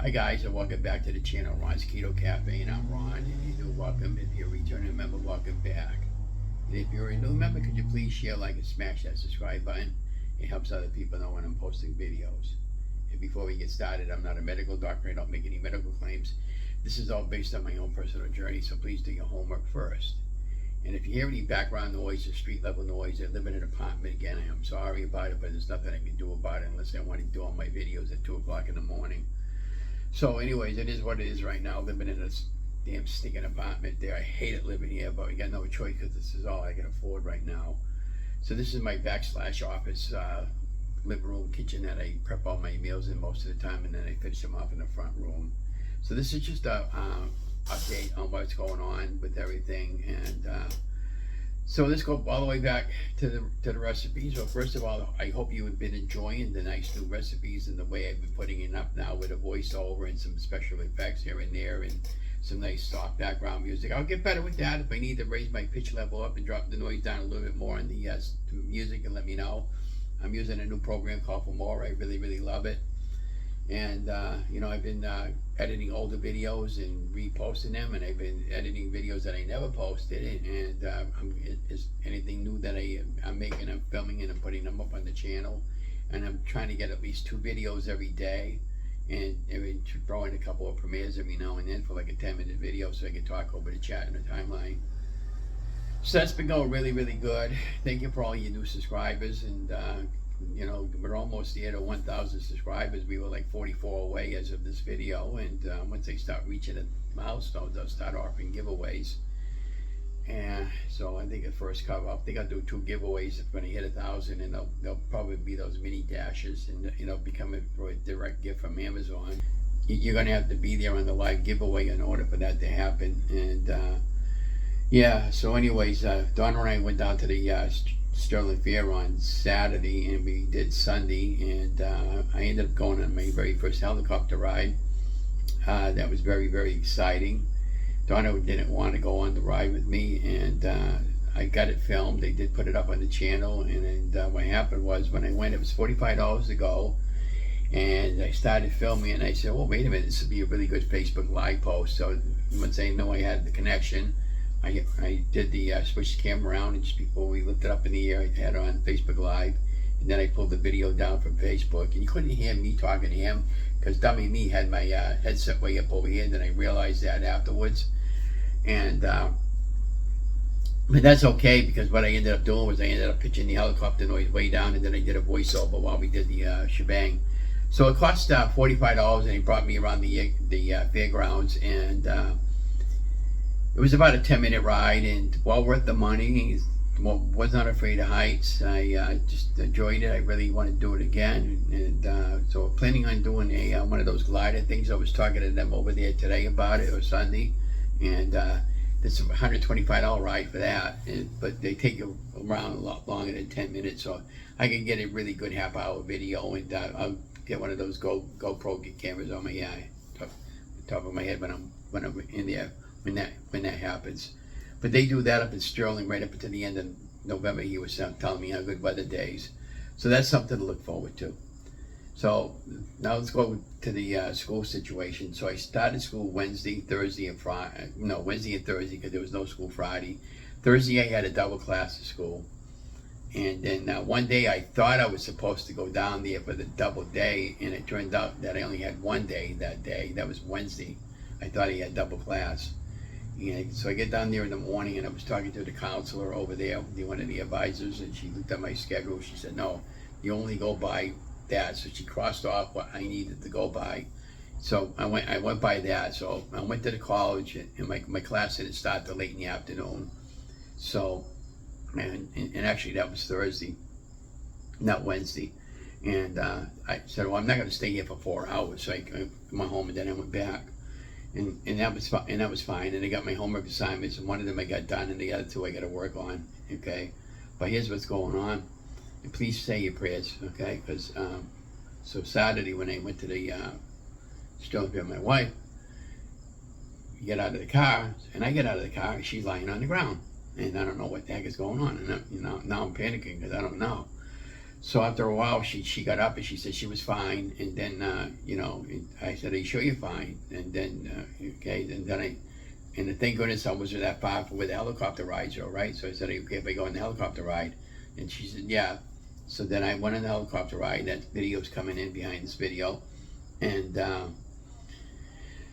Hi guys, and welcome back to the channel, Ron's Keto Cafe, and I'm Ron. If you're new, welcome. If you're a returning member, welcome back. And if you're a new member, could you please share, like, and smash that subscribe button? It helps other people know when I'm posting videos. And before we get started, I'm not a medical doctor. I don't make any medical claims. This is all based on my own personal journey, so please do your homework first. And if you hear any background noise or street level noise, I live in an apartment. Again, I am sorry about it, but there's nothing I can do about it unless I want to do all my videos at 2 o'clock in the morning. So anyways, it is what it is right now, living in this damn stinking apartment there. I hate it living here, but we got no choice because this is all I can afford right now. So this is my backslash-office, living room, kitchen that I prep all my meals in most of the time, and then I finish them off in the front room. So this is just a update on what's going on with everything. And so let's go all the way back to the recipes. So first of all, I hope you have been enjoying the nice new recipes and the way I've been putting it up now with a voiceover and some special effects here and there and some nice soft background music. I'll get better with that. If I need to raise my pitch level up and drop the noise down a little bit more on the music, and let me know. I'm using a new program called Filmora. I really love it. And you know, I've been editing older videos and reposting them, and I've been editing videos that I never posted, and is anything new that I'm making, I'm filming, and I'm putting them up on the channel. And I'm trying to get at least 2 videos every day, and throw in a couple of premieres every now and then for like a 10-minute video so I can talk over the chat and the timeline. So that's been going really good. Thank you for all you new subscribers, and you know, we're almost there to 1,000 subscribers. We were like 44 away as of this video, and once they start reaching the milestones, I'll start offering giveaways. And so I think at first cover, I think I'll do 2 giveaways if when I hit 1,000, and they'll probably be those mini dashes, and you know, become a direct gift from Amazon. You're gonna have to be there on the live giveaway in order for that to happen. And yeah, so anyways, Donna and I went down to the Sterling Fair on Saturday, and we did Sunday, and I ended up going on my very first helicopter ride. That was very exciting. Donna didn't want to go on the ride with me, and I got it filmed. They did put it up on the channel, and what happened was when I went, it was $45 to go, and I started filming, and I said, well, wait a minute, this would be a really good Facebook Live post. So once I know I had the connection, I did the switch the camera around, and just before we lifted up in the air, I had it on Facebook Live, and then I pulled the video down from Facebook, and you couldn't hear me talking to him because dummy me had my headset way up over here, and then I realized that afterwards. And but that's okay, because what I ended up doing was I ended up pitching the helicopter noise way down, and then I did a voiceover while we did the shebang. So it cost $45, and he brought me around the fairgrounds, and it was about a 10-minute ride, and well worth the money. Was not afraid of heights. I just enjoyed it. I really want to do it again, and so planning on doing one of those glider things. I was talking to them over there today about it, or Sunday, and it's a $125 ride for that. But they take you around a lot longer than 10 minutes, so I can get a really good half-hour video, and I'll get one of those GoPro cameras on my top of my head when I'm in there. When that happens. But they do that up in Sterling right up until the end of November. He was telling me how good weather days. So that's something to look forward to. So now let's go to the school situation. So I started school Wednesday, Thursday, and Friday. No, Wednesday and Thursday, because there was no school Friday. Thursday I had a double class at school. And then one day I thought I was supposed to go down there for the double day, and it turned out that I only had one day that day. That was Wednesday. I thought he had double class. And so I get down there in the morning, and I was talking to the counselor over there, one of the advisors, and she looked at my schedule. She said, no, you only go by that. So she crossed off what I needed to go by. So I went by that. So I went to the college, and my class didn't start till late in the afternoon. So, and actually that was Thursday, not Wednesday. And I said, well, I'm not going to stay here for 4 hours. So I went home, and then I went back. And that was fine. And I got my homework assignments, and one of them I got done, and the other 2 I got to work on. Okay, but here's what's going on. And please say your prayers, okay? Because so Saturday when I went to the Sterling with my wife, we get out of the car, and I get out of the car, and she's lying on the ground, and I don't know what the heck is going on. And now I'm panicking because I don't know. So after a while, she got up and she said she was fine. And then, you know, I said, "Are you sure you're fine?" And then, okay, and then and thank goodness I wasn't that far from where the helicopter rides are, right? So I said, "Okay, if I go on the helicopter ride?" And she said, "Yeah." So then I went on the helicopter ride. That video's coming in behind this video. And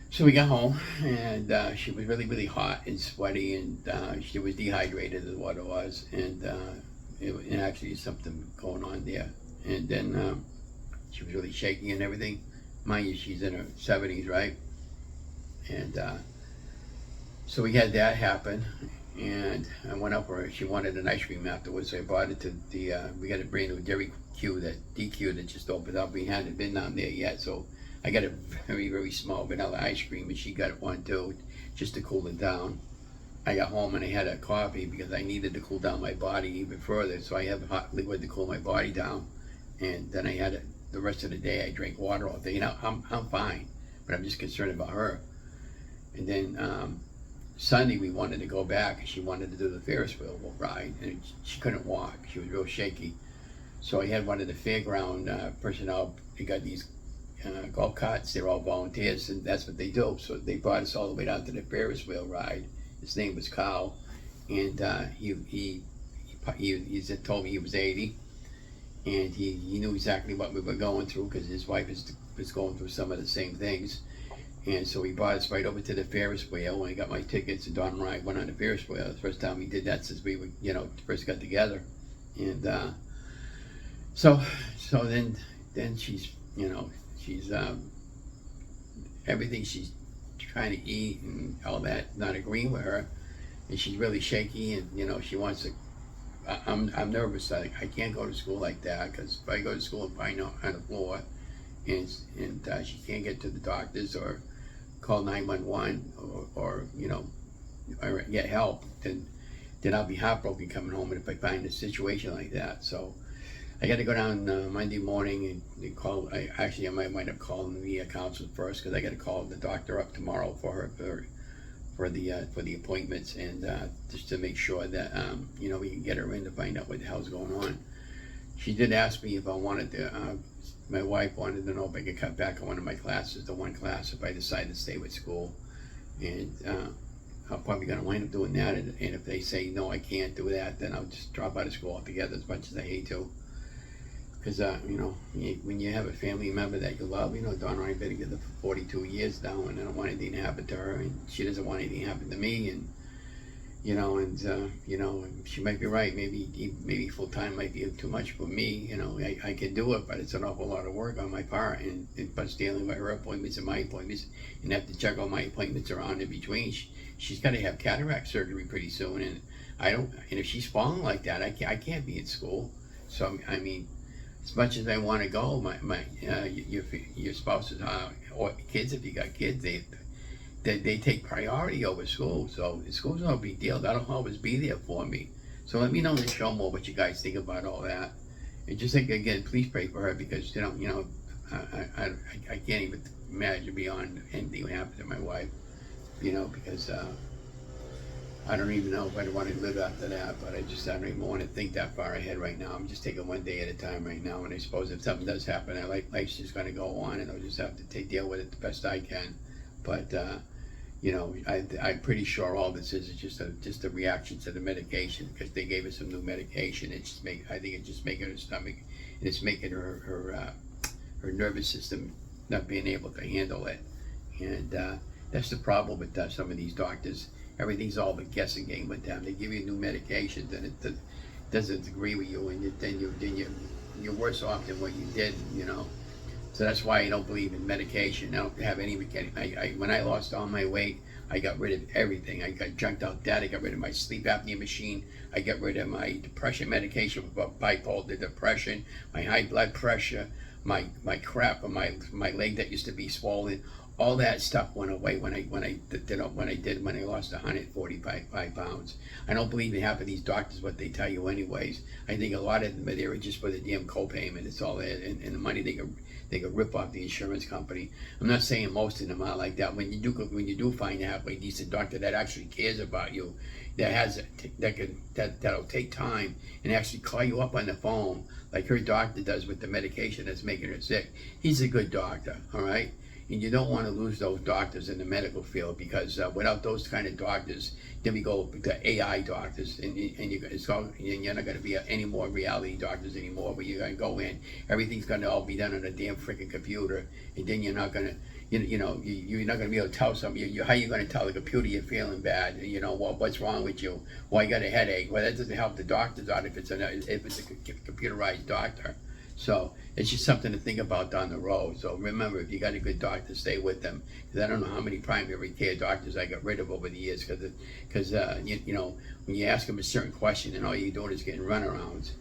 so we got home, and she was really, really hot and sweaty, and she was dehydrated is what it was. And it actually is something going on there. And then she was really shaky and everything. Mind you, she's in her 70s, right? And so we had that happen, and I went up for her. She wanted an ice cream afterwards, so I brought it to the, we got a brand new Dairy Q, that DQ that just opened up. We hadn't been down there yet, so I got a very, very small vanilla ice cream, and she got one too, just to cool it down. I got home and I had a coffee because I needed to cool down my body even further, so I have hot liquid to cool my body down. And then I had it the rest of the day. I drank water all day. You know, I'm fine, but I'm just concerned about her. And then Sunday we wanted to go back, and she wanted to do the Ferris wheel ride, and she couldn't walk. She was real shaky. So I had one of the fairground personnel. They got these golf carts. They're all volunteers, and that's what they do. So they brought us all the way down to the Ferris wheel ride. His name was Carl, and he told me he was 80, and he knew exactly what we were going through because his wife was going through some of the same things. And so he brought us right over to the Ferris wheel when I got my tickets, and Don and I went on the Ferris wheel. The first time we did that since we were, you know, first got together. And so then she's, you know, she's everything she's trying to eat and all that, not agreeing with her, and she's really shaky, and you know, she wants to. I'm nervous. I can't go to school like that, because if I go to school and find out on the floor, and she can't get to the doctors or call 911 or you know, or get help, then I'll be heartbroken coming home, and if I find a situation like that. So I got to go down Monday morning and call. I might wind up calling the counselor first, because I got to call the doctor up tomorrow for the appointments, and just to make sure that you know, we can get her in to find out what the hell's going on. She did ask me if I wanted to. My wife wanted to know if I could cut back on one of my classes, the one class, if I decide to stay with school, and I'm probably going to wind up doing that. And if they say no, I can't do that, then I'll just drop out of school altogether, as much as I hate to. Because, you know, when you have a family member that you love, you know, Dawn and I have been together for 42 years now, and I don't want anything to happen to her, and she doesn't want anything to happen to me, and, you know, you know, she might be right. Maybe full-time might be too much for me. You know, I can do it, but it's an awful lot of work on my part, and plus dealing with her appointments and my appointments, and have to check all my appointments around in between. She's got to have cataract surgery pretty soon, and and if she's falling like that, I can't be in school. So, I mean, as much as I want to go, your spouses or kids, if you got kids, they take priority over school. So school's no big deal. That'll always be there for me. So let me know in the show more what you guys think about all that. And just think again, please pray for her, because you know, I can't even imagine beyond anything that happened to my wife. You know, because I don't even know if I'd want to live after that, but I don't even want to think that far ahead right now. I'm just taking one day at a time right now, and I suppose if something does happen, life's just going to go on, and I'll just have to deal with it the best I can. But you know, I'm pretty sure all this is just a reaction to the medication, because they gave her some new medication. I think it's just making her stomach, and it's making her nervous system not being able to handle it, and that's the problem with some of these doctors. Everything's all a guessing game with them. They give you new medications, and it doesn't agree with you, and then you're worse off than what you did, you know. So that's why I don't believe in medication. I don't have any medication. When I lost all my weight, I got rid of everything. I got junked out that. I got rid of my sleep apnea machine. I got rid of my depression medication for bipolar depression, my high blood pressure, my crap on my leg that used to be swollen. All that stuff went away when I lost 145 pounds. I don't believe in half of these doctors what they tell you anyways. I think a lot of them are there just for the damn co-payment. It's all that, and the money they could rip off the insurance company. I'm not saying most of them are like that. When you do find a halfway decent doctor that actually cares about you, that'll take time and actually call you up on the phone, like her doctor does with the medication that's making her sick. He's a good doctor, all right? And you don't want to lose those doctors in the medical field, because without those kind of doctors, then we go to AI doctors, and you're not going to be any more reality doctors anymore, where you're going to go in, everything's going to all be done on a damn freaking computer, and then you're not going to, you're not going to be able to tell somebody, how are you going to tell the computer you're feeling bad, what's wrong with you, why you got a headache? Well, that doesn't help the doctors out if it's a computerized doctor. So it's just something to think about down the road. So remember, if you got a good doctor, stay with them. Because I don't know how many primary care doctors I got rid of over the years, because when you ask them a certain question and all you're doing is getting runarounds,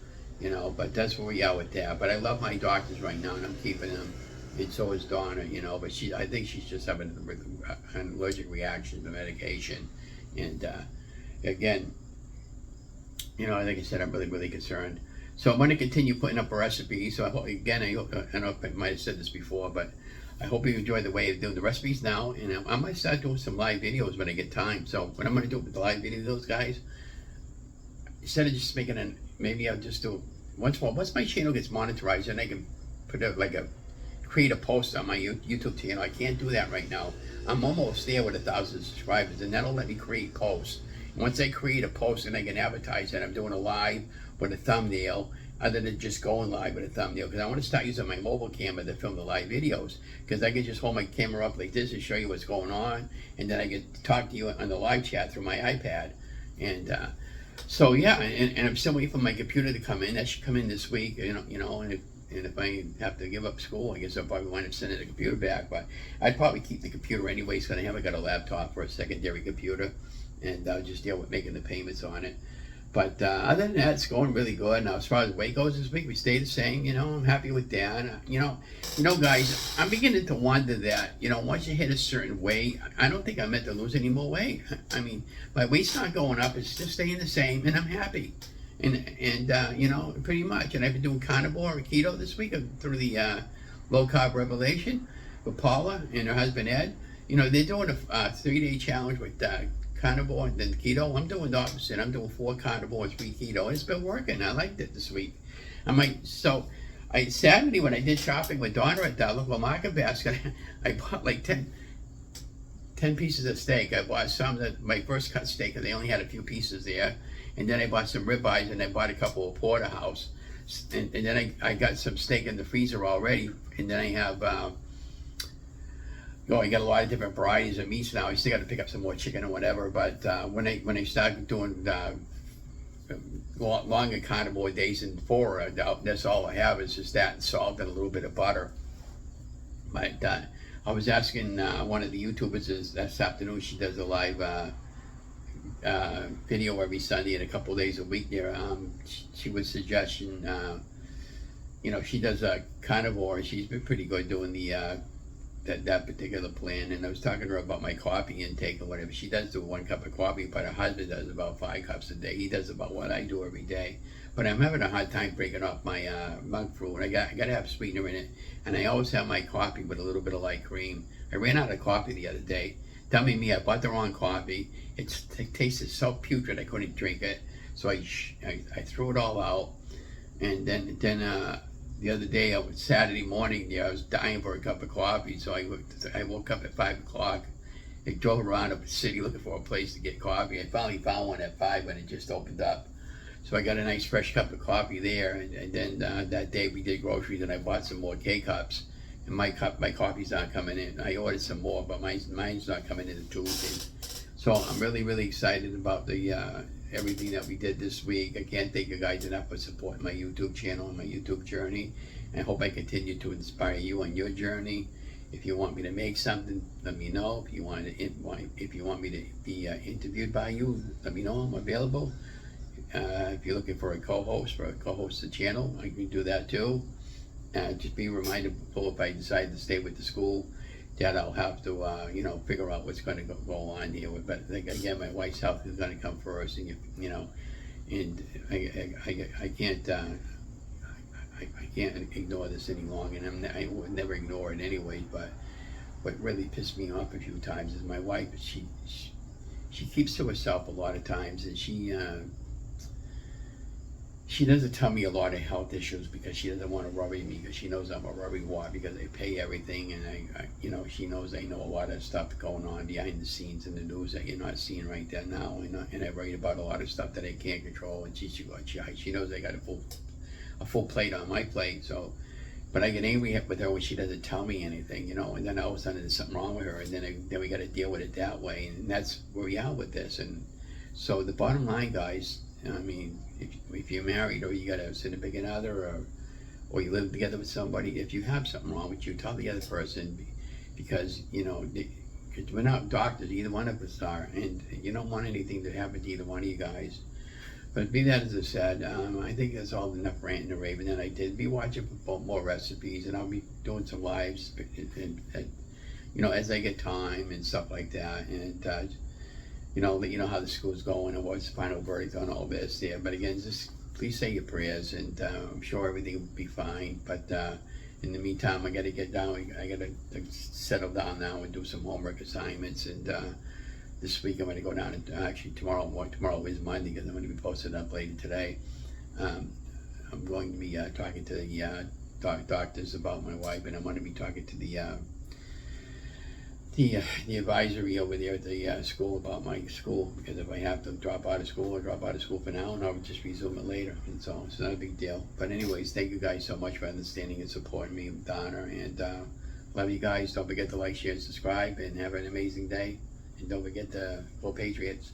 but that's where we are with that. But I love my doctors right now, and I'm keeping them. And so is Donna, but I think she's just having an allergic reaction to medication. And again, like I said, I'm really, really concerned. So I'm going to continue putting up a recipe. So I don't know if I might have said this before, but I hope you enjoy the way of doing the recipes now. And I might start doing some live videos when I get time. So what I'm going to do with the live videos, guys, instead of just making maybe I'll just do once my channel gets monetized, and I can put create a post on my YouTube channel. I can't do that right now. I'm almost there with 1,000 subscribers, and that'll let me create posts. Once I create a post, and I can advertise that I'm doing a live with a thumbnail, other than just going live with a thumbnail, because I want to start using my mobile camera to film the live videos, because I can just hold my camera up like this and show you what's going on, and then I can talk to you on the live chat through my iPad. And so yeah, and I'm still waiting for my computer to come in. That should come in this week, and if I have to give up school, I guess I'll probably wind up sending the computer back, but I'd probably keep the computer anyways, because I haven't got a laptop for a secondary computer, and I'll just deal with making the payments on it. But other than that, it's going really good. Now, as far as weight goes this week, we stayed the same. I'm happy with that. Guys, I'm beginning to wonder that, once you hit a certain weight, I don't think I'm meant to lose any more weight. I mean, my weight's not going up. It's just staying the same, and I'm happy. And pretty much. And I've been doing carnivore and keto this week through the Low-Carb Revelation with Paula and her husband, Ed. They're doing a 3-day challenge with carnivore and then keto. I'm doing the opposite. I'm doing 4 carnivore, 3 keto. And it's been working. I liked it this week. Saturday when I did shopping with Donna at the local market basket, I bought like 10 pieces of steak. I bought my first cut steak, and they only had a few pieces there. And then I bought some ribeyes, and I bought a couple of porterhouse. And then I got some steak in the freezer already. And then I have I got a lot of different varieties of meats now. I still got to pick up some more chicken or whatever. But when I start doing longer carnivore days and forward, that's all I have is just that and salt and a little bit of butter. But I was asking one of the YouTubers this afternoon. She does a live video every Sunday and a couple of days a week there. She was suggesting, she does a carnivore, and she's been pretty good doing the that particular plan. And I was talking to her about my coffee intake or whatever. She does do 1 cup of coffee, but her husband does about 5 cups a day. He does about what I do every day. But I'm having a hard time breaking off my monk fruit. I got to have sweetener in it, and I always have my coffee with a little bit of light cream. I ran out of coffee the other day. Tell me, I bought the wrong coffee. It tasted so putrid I couldn't drink it. So I threw it all out. And then the other day, Saturday morning, I was dying for a cup of coffee. So I woke up at 5 o'clock. I drove around the city looking for a place to get coffee. I finally found one at 5 when it just opened up. So I got a nice fresh cup of coffee there. And then that day we did groceries, and I bought some more K-cups. And my coffee's not coming in. I ordered some more, but mine's not coming in until Tuesday. So I'm really, really excited about the everything that we did this week. I can't thank you guys enough for supporting my YouTube channel and my YouTube journey. I hope I continue to inspire you on your journey. If you want me to make something, let me know. If you want me to be interviewed by you, let me know. I'm available. If you're looking for a co-host the channel, I can do that too. Just be reminded, if I decide to stay with the school, that I'll have to, figure out what's going to go on here. But again, my wife's health is going to come first, and and I can't ignore this any longer, and I would never ignore it anyway. But what really pissed me off a few times is my wife. She keeps to herself a lot of times, and she she doesn't tell me a lot of health issues because she doesn't want to worry me, because she knows I'm a worrywart because I pay everything, and she knows I know a lot of stuff going on behind the scenes in the news that you're not seeing right there now, and I write about a lot of stuff that I can't control, and she knows I got a full plate on my plate, so. But I get angry with her when she doesn't tell me anything, and then all of a sudden there's something wrong with her, and then we got to deal with it that way, and that's where we are with this. And so the bottom line, guys, I mean, if you're married or you got a significant other, or you live together with somebody, if you have something wrong with you, tell the other person, because because we're not doctors, either one of us are, and you don't want anything to happen to either one of you guys. But be that as I said, I think that's all enough ranting and raving that I did. Be watching for more recipes, and I'll be doing some lives, and as I get time and stuff like that, and let you know how the school's going and what's the final verdict on all this there. But again, just please say your prayers, and I'm sure everything will be fine. But in the meantime, I got to get down. I got to settle down now and do some homework assignments, and this week I'm going to go down, and actually tomorrow is Monday, because I'm going to be posting up later today. I'm going to be talking to the doctors about my wife, and I'm going to be talking to the advisory over there at the school about my school, because if I have to drop out of school, I'll drop out of school for now, and I'll just resume it later, and so it's not a big deal. But anyways, thank you guys so much for understanding and supporting me with Donna, and love you guys. Don't forget to like, share, and subscribe, and have an amazing day. And don't forget to go Patriots.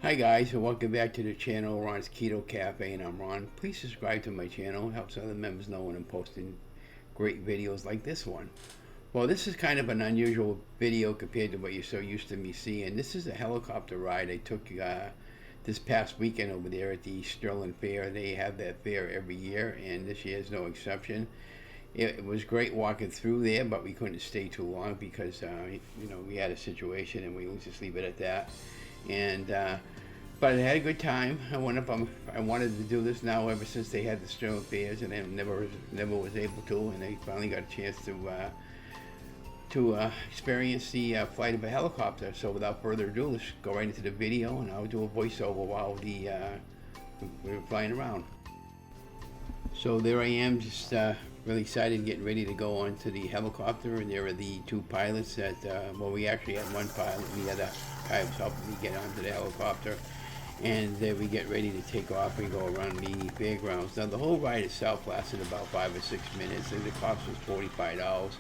Hi guys, and welcome back to the channel, Ron's Keto Cafe, and I'm Ron. Please subscribe to my channel. It helps other members know when I'm posting great videos like this one. Well, this is kind of an unusual video compared to what you're so used to me seeing. This is a helicopter ride I took this past weekend over there at the Sterling Fair. They have that fair every year, and this year is no exception. It was great walking through there, but we couldn't stay too long because we had a situation, and we would just leave it at that. And but I had a good time. I wanted to do this now ever since they had the Sterling Fairs, and I never was able to, and I finally got a chance to experience the flight of a helicopter. So without further ado, let's go right into the video, and I'll do a voiceover while we were flying around. So there I am, just really excited, getting ready to go onto the helicopter, and there are the two pilots that, we actually had one pilot, and the other guy was helping me get onto the helicopter, and then we get ready to take off and go around the fairgrounds. Now the whole ride itself lasted about 5 or 6 minutes, and the cost was $45.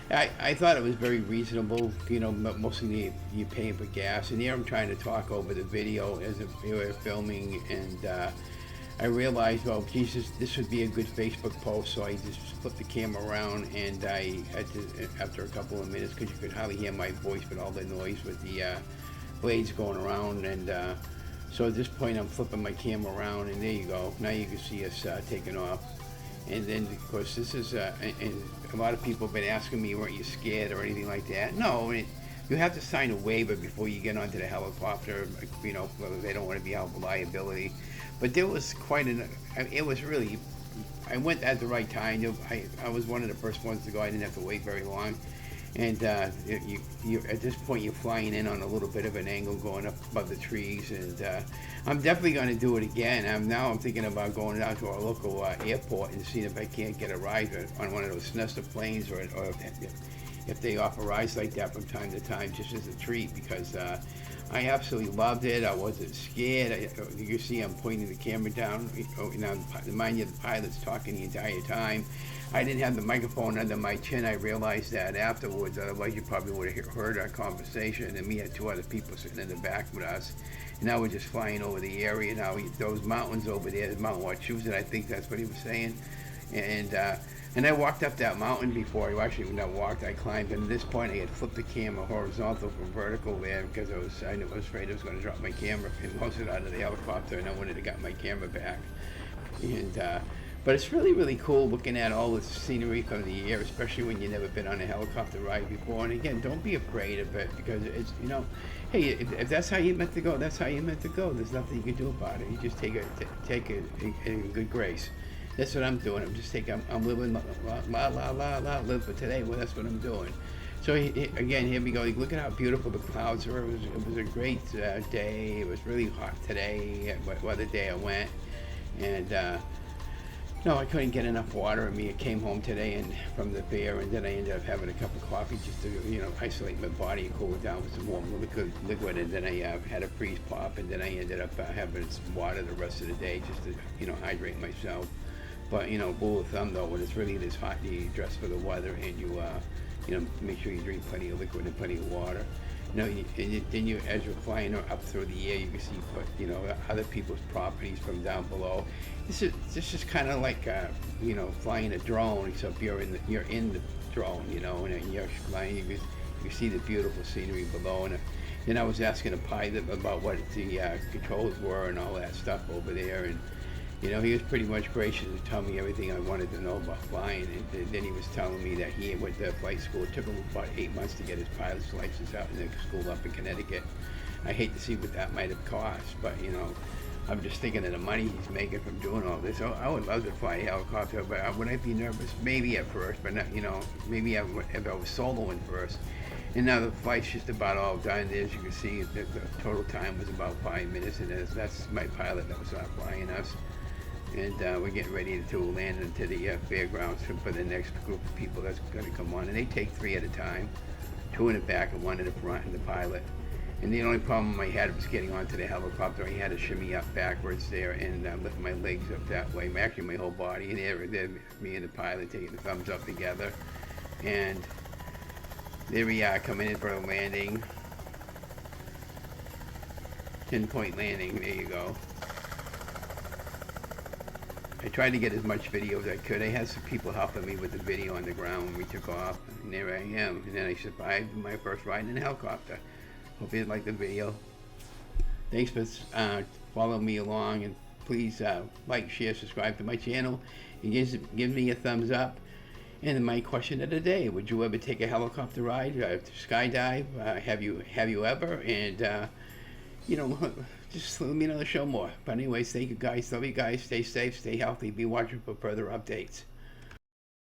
I thought it was very reasonable, but mostly you're paying for gas, and here I'm trying to talk over the video as if we were filming, and I realized, well, Jesus, this would be a good Facebook post, so I just flipped the camera around, and I had to, after a couple of minutes, because you could hardly hear my voice with all the noise with the blades going around, and so at this point I'm flipping my camera around, and there you go. Now you can see us taking off. And then, of course, this is, and a lot of people have been asking me, weren't you scared or anything like that? No, you have to sign a waiver before you get onto the helicopter, whether they don't want to be held for liability. But there was it was really, I went at the right time. I was one of the first ones to go. I didn't have to wait very long. And you at this point, you're flying in on a little bit of an angle going up above the trees. And I'm definitely going to do it again. I'm thinking about going down to our local airport and seeing if I can't get a ride on one of those Cessna planes, or if they offer rides like that from time to time, just as a treat, because I absolutely loved it. I wasn't scared. You can see I'm pointing the camera down. Now, mind you, the pilot's talking the entire time. I didn't have the microphone under my chin. I realized that afterwards. Otherwise, you probably would have heard our conversation. And we had 2 other people sitting in the back with us. And now we're just flying over the area. Now, those mountains over there, Mount Wachusett, I think that's what he was saying. And I walked up that mountain before. I climbed. And at this point, I had flipped the camera horizontal from vertical there, because I was afraid I was going to drop my camera and lose it out of the helicopter, and I wanted to get my camera back. And but it's really, really cool looking at all the scenery from the air, especially when you've never been on a helicopter ride before. And again, don't be afraid of it, because it's, hey, if that's how you meant to go, that's how you meant to go. There's nothing you can do about it. You just take it in good grace. That's what I'm doing. I'm living live for today. Well, that's what I'm doing. So again, here we go. Look at how beautiful the clouds are. It was a great day. It was really hot today, the day I went. And no, I couldn't get enough water in me. I came home today and from the fair, and then I ended up having a cup of coffee just to isolate my body and cool it down with some warm liquid. And then I had a freeze pop, and then I ended up having some water the rest of the day just to hydrate myself. But rule of thumb though, when it's really this hot, you dress for the weather, and you make sure you drink plenty of liquid and plenty of water. Then as you're flying up through the air, you can see other people's properties from down below. This is kind of like flying a drone, except you're in the drone, and you're flying. You see the beautiful scenery below. And then I was asking a pilot about what the controls were and all that stuff over there, and he was pretty much gracious to tell me everything I wanted to know about flying. And then he was telling me that he went to flight school. It took him about 8 months to get his pilot's license out in the school up in Connecticut. I hate to see what that might have cost, but I'm just thinking of the money he's making from doing all this. I would love to fly a helicopter, but would I be nervous? Maybe at first, but not, maybe if I was soloing first. And now the flight's just about all done. As you can see, the total time was about 5 minutes, and that's my pilot that was flying us. And we're getting ready to land into the fairgrounds for the next group of people that's going to come on. And they take 3 at a time, 2 in the back and 1 in the front, and the pilot. And the only problem I had was getting onto the helicopter. I had to shimmy up backwards there and lift my legs up that way. Actually, my whole body. And there, me and the pilot taking the thumbs up together. And there we are, coming in for a landing. 10-point landing. There you go. I tried to get as much video as I could. I had some people helping me with the video on the ground when we took off. And there I am. And then I survived my first ride in a helicopter. Hope you liked the video. Thanks for following me along, and please like, share, subscribe to my channel, and give me a thumbs up. And my question of the day: would you ever take a helicopter ride, skydive? Have you ever? And just let me know to show more. But anyways, thank you guys. Love you guys. Stay safe. Stay healthy. Be watching for further updates.